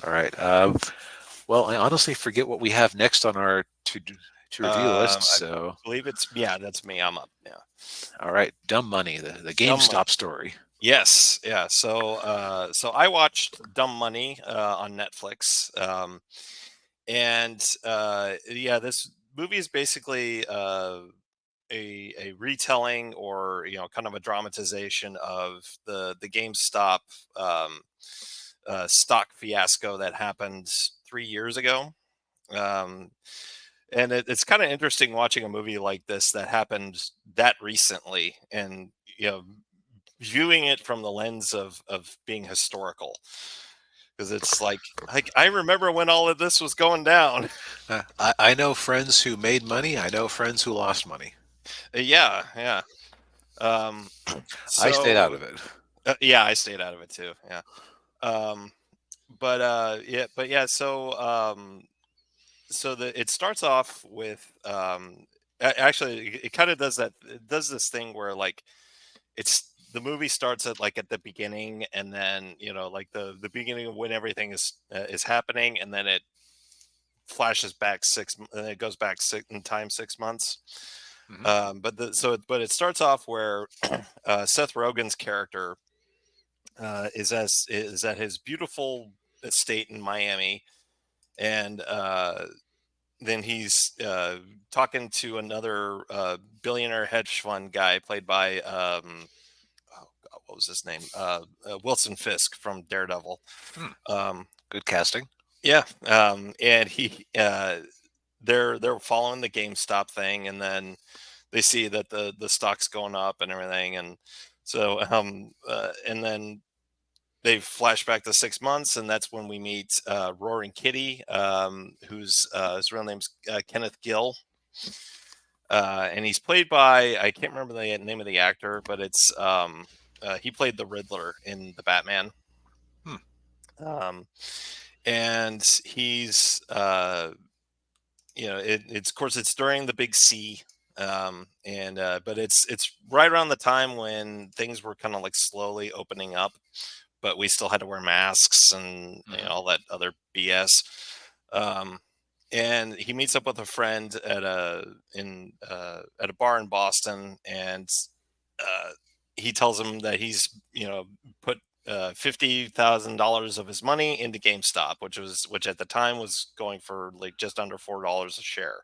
All right. Well, I honestly forget what we have next on our to review list. I So, believe yeah, that's me. I'm up. Yeah. all right, Dumb Money, the Dumb Money. GameStop story. Yes, yeah. So I watched Dumb Money on Netflix, and yeah, this movie is basically a retelling, or kind of a dramatization of the GameStop um, stock fiasco that happened 3 years ago. Um, and it's kind of interesting watching a movie like this that happened that recently, and viewing it from the lens of being historical, because it's like I remember when all of this was going down. I know friends who made money. I know friends who lost money. Yeah, yeah. Um, I stayed out so of it. yeah, I stayed out of it too. Yeah. Um, but yeah. So it starts off with actually it kind of does that. It does this thing where like the movie starts at the beginning, and then like the beginning of when everything is happening, and then it flashes back and it goes back in time 6 months. Hmm. But it starts off where Seth Rogen's character is at his beautiful estate in Miami, and then he's talking to another billionaire hedge fund guy played by oh God, what was his name? Wilson Fisk from Daredevil. Hmm. Um, Good casting. yeah, and they're following the GameStop thing, and then they see that the stock's going up and everything, and and then they flash back to 6 months, and that's when we meet Roaring Kitty, who's his real name's Kenneth Gill, and he's played by, I can't remember the name of the actor, but it's he played the Riddler in the Batman. Hmm. Um, and he's it's of course it's during the big C, and but it's right around the time when things were kind of like slowly opening up, but we still had to wear masks and Hmm. all that other BS. Um, and he meets up with a friend at a bar in Boston, and uh, he tells him that he's put $50,000 of his money into GameStop, which at the time was going for like just under $4 a share.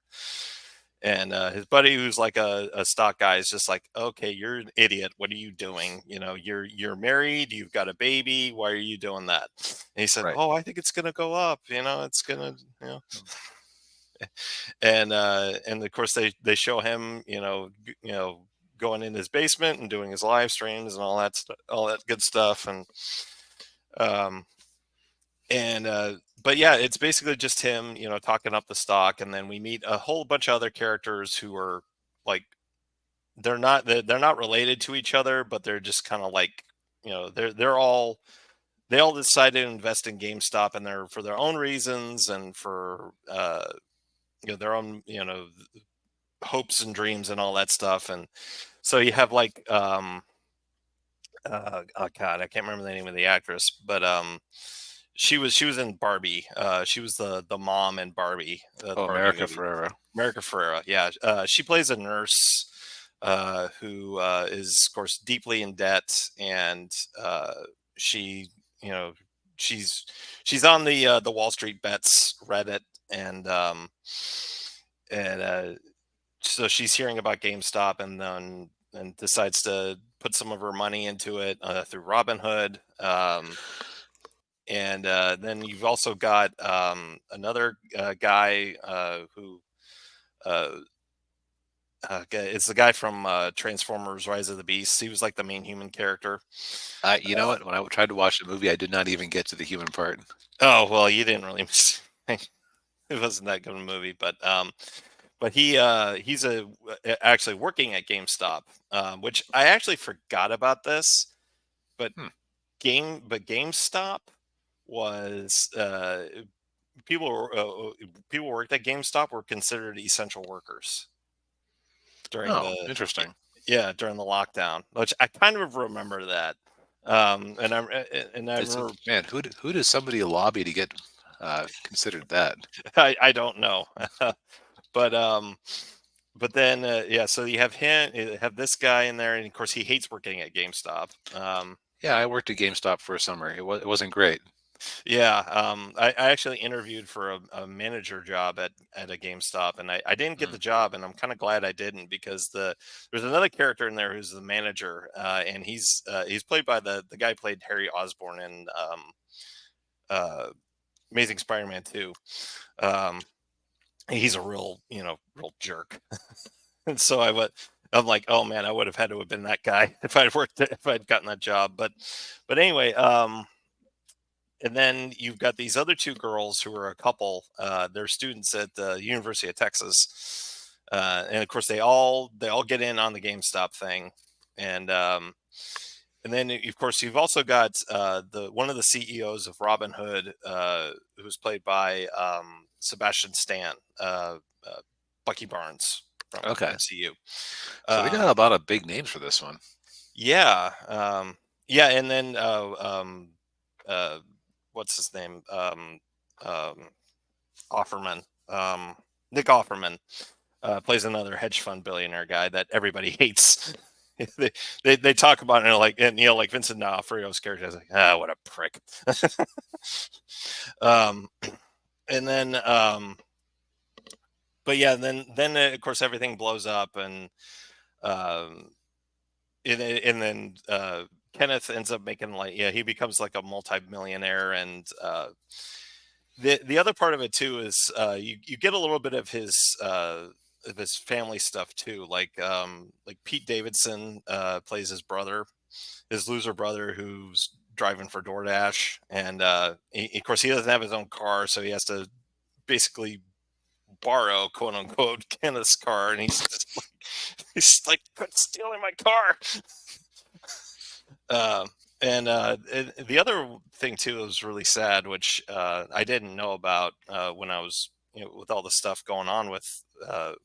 And his buddy, who's like a stock guy, is just like, "Okay, you're an idiot. What are you doing? You're married. You've got a baby. Why are you doing that?" And he said, Right. "Oh, I think it's gonna go up. It's gonna, you know." And of course they show him, going in his basement and doing his live streams and all that good stuff, um, and but yeah, it's basically just him, talking up the stock, and then we meet a whole bunch of other characters who are like they're not related to each other, but they're just kind of like they all decided to invest in GameStop, and they're for their own reasons and for their own hopes and dreams and all that stuff. And so you have like oh God, I can't remember the name of the actress, but she was in Barbie. She was the mom in Barbie, the Oh, Barbie America movie. Ferrera. America Ferrera. Yeah, she plays a nurse who is, of course, deeply in debt, and she, you know, she's she's on the Wall Street Bets Reddit, and so she's hearing about GameStop, and then and decides to put some of her money into it through Robinhood. And then you've also got another guy who uh, it's the guy from Transformers: Rise of the Beast. He was like the main human character. You know what? When I tried to watch the movie, I did not even get to the human part. Oh well, you didn't really. It wasn't that good of a movie, but he's actually working at GameStop, which I actually forgot about this. But Hmm. GameStop was people who worked at GameStop were considered essential workers during Oh, the interesting. yeah, during the lockdown, which I kind of remember that. And I It's remember, man, who does somebody lobby to get considered that? I don't know, but then yeah, so you have him, you have this guy in there, and of course he hates working at GameStop. Yeah, I worked at GameStop for a summer. It wasn't great. Yeah, I actually interviewed for a manager job at a GameStop, and I didn't get the Mm, job, and I'm kind of glad I didn't, because there's another character in there who's the manager, and he's played by the guy who played Harry Osborn in uh, Amazing Spider-Man 2. Um, he's a real, real jerk. And so I'm like, oh man, I would have had to have been that guy if I'd gotten that job. But anyway, and then you've got these other two girls who are a couple. They're students at the University of Texas, and of course they all get in on the GameStop thing, and then of course you've also got the one of the CEOs of Robinhood, who's played by Sebastian Stan, Bucky Barnes from okay, MCU. so they got Um, a lot of big names for this one. yeah, yeah, and then uh, what's his name? Um, Offerman, Nick Offerman, plays another hedge fund billionaire guy that everybody hates. They talk about it like, and like Vincent D'Onofrio's character is like, ah, what a prick. um, and then, but yeah, then of course everything blows up, um, and then Kenneth ends up making, like, yeah, he becomes like a multi-millionaire, and the other part of it too is you get a little bit of his family stuff too, like Pete Davidson plays his brother, his loser brother, who's driving for DoorDash, and of course he doesn't have his own car, so he has to basically borrow, quote unquote, Kenneth's car, and he's like, quit stealing my car. And the other thing too was really sad, which I didn't know about when I was, with all the stuff going on with the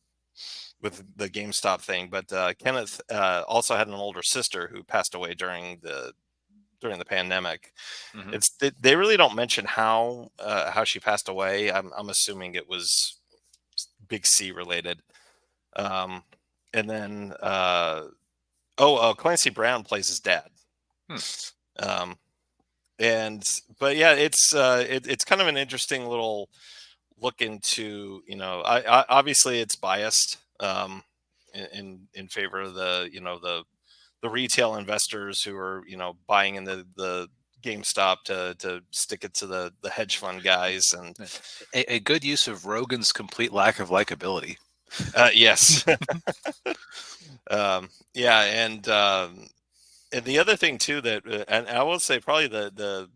GameStop thing. But Kenneth also had an older sister who passed away during the pandemic. Hmm. They really don't mention how she passed away. I'm assuming it was Big C related. Um, and then Clancy Brown plays his dad. Hmm. Um, and but yeah, it's kind of an interesting little look into, I obviously it's biased, in favor of the retail investors who are, buying in the GameStop to stick it to the hedge fund guys. And A good use of Rogan's complete lack of likability. yes. Yeah, and the other thing too that, and I will say probably the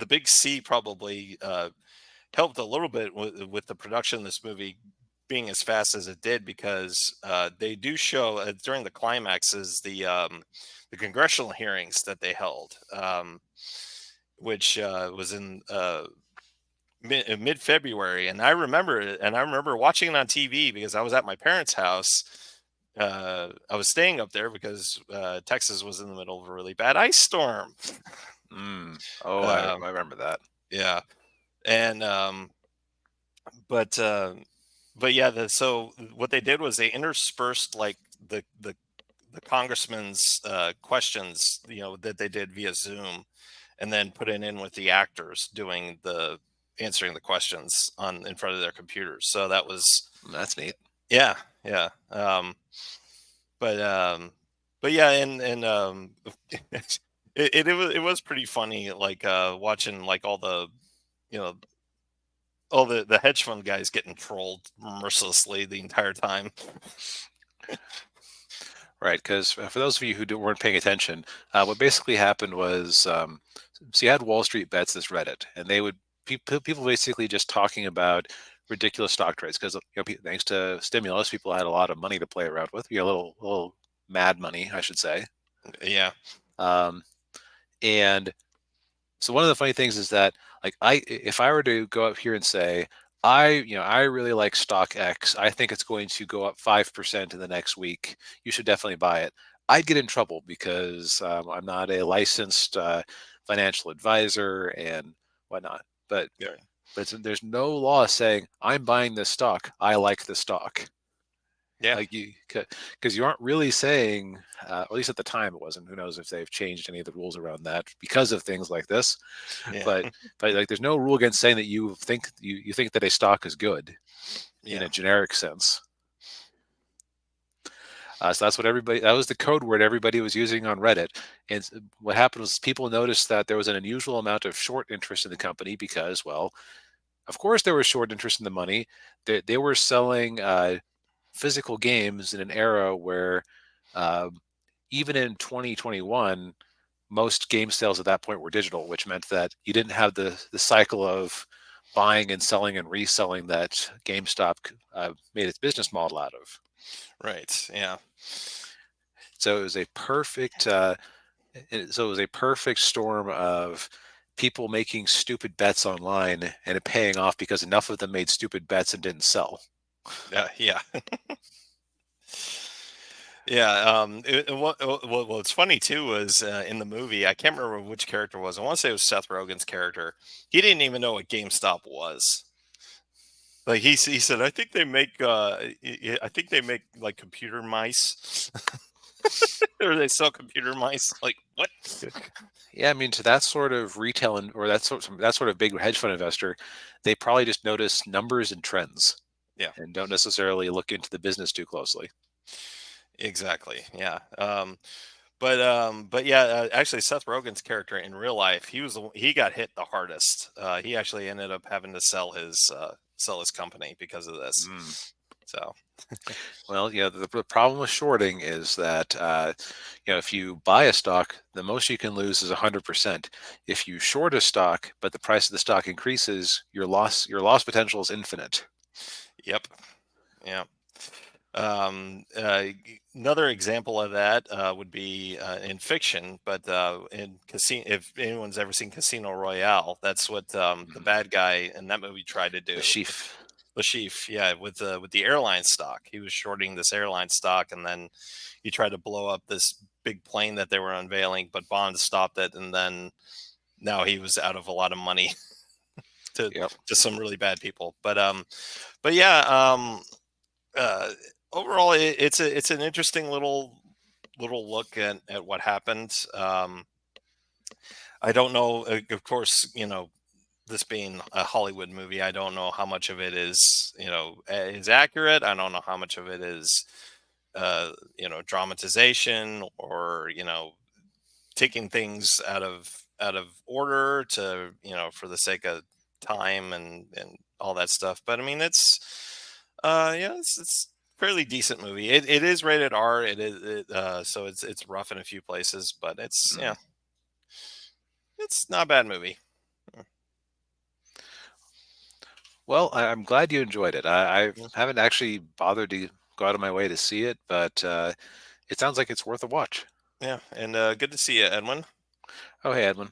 big C probably helped a little bit with the production of this movie being as fast as it did, because they do show during the climaxes the congressional hearings that they held, which was in mid February, and I remember it, and I remember watching it on TV because I was at my parents' house. I was staying up there because Texas was in the middle of a really bad ice storm. Mm. Oh, Um, I remember that. yeah, and but but yeah, so what they did was they interspersed like the congressman's questions, that they did via Zoom, and then put it in with the actors doing the answering the questions on in front of their computers. So that was, That's neat. yeah, yeah. But yeah, and it was pretty funny, like watching like you know all the hedge fund guys getting trolled mercilessly the entire time. Right, because for those of you who weren't paying attention, what basically happened was, so you had Wall Street Bets, this Reddit, and they would people basically just talking about ridiculous stock trades because, thanks to stimulus, people had a lot of money to play around with. A little mad money, I should say. Yeah, Um, and so one of the funny things is that, like, if I were to go up here and say, I really like stock X, I think it's going to go up 5% in the next week, you should definitely buy it. I'd get in trouble because I'm not a licensed financial advisor and whatnot. Yeah. There's no law saying I'm buying this stock. I like the stock. Yeah. Like you, because you aren't really saying, at least at the time it wasn't. Who knows if they've changed any of the rules around that because of things like this? Yeah. But like, there's no rule against saying that you think that a stock is good in Yeah. a generic sense. So that's what everybody. That was the code word everybody was using on Reddit. And what happened was people noticed that there was an unusual amount of short interest in the company because, well, of course there was short interest in the money. They were selling physical games in an era where uh, even in 2021, most game sales at that point were digital, which meant that you didn't have the cycle of buying and selling and reselling that GameStop made its business model out of. Right. Yeah. So it was a perfect. So it was a perfect storm of people making stupid bets online and it paying off because enough of them made stupid bets and didn't sell. Yeah. Yeah. And what's funny too was in the movie, I can't remember which character it was. I want to say it was Seth Rogen's character. He didn't even know what GameStop was. Like he said, I think they make I think they make like computer mice, or they sell computer mice. Like what? Yeah, I mean, to that sort of retail or that sort of big hedge fund investor, they probably just notice numbers and trends Yeah. and don't necessarily look into the business too closely. Exactly. Yeah. But yeah, actually, Seth Rogen's character in real life, he got hit the hardest. He actually ended up having to sell his company because of this. Mm. So Well, the problem with shorting is that if you buy a stock, the most you can lose is 100%. If you short a stock, but the price of the stock increases, your loss potential is infinite. yep, yeah. Another example of that would be in fiction, but in casino. If anyone's ever seen Casino Royale, that's what the Mm. bad guy in that movie tried to The do. sheaf. The chief, yeah, with the airline stock. He was shorting this airline stock, and then he tried to blow up this big plane that they were unveiling, but Bond stopped it, and then now he was out of a lot of money to Yep. some really bad people. But yeah, uh, overall, it's an interesting little look at what happened. I don't know, of course, this being a Hollywood movie, I don't know how much of it is, is accurate. I don't know how much of it is, dramatization or, taking things out of order to, for the sake of time and all that stuff. But I mean, yeah, it's fairly decent movie. It is rated R. So it's rough in a few places, but Mm. it's not a bad movie. Well, I'm glad you enjoyed it. I Mm, haven't actually bothered to go out of my way to see it, but it sounds like it's worth a watch. yeah, and good to see you, Edwin. Oh, hey, Edwin.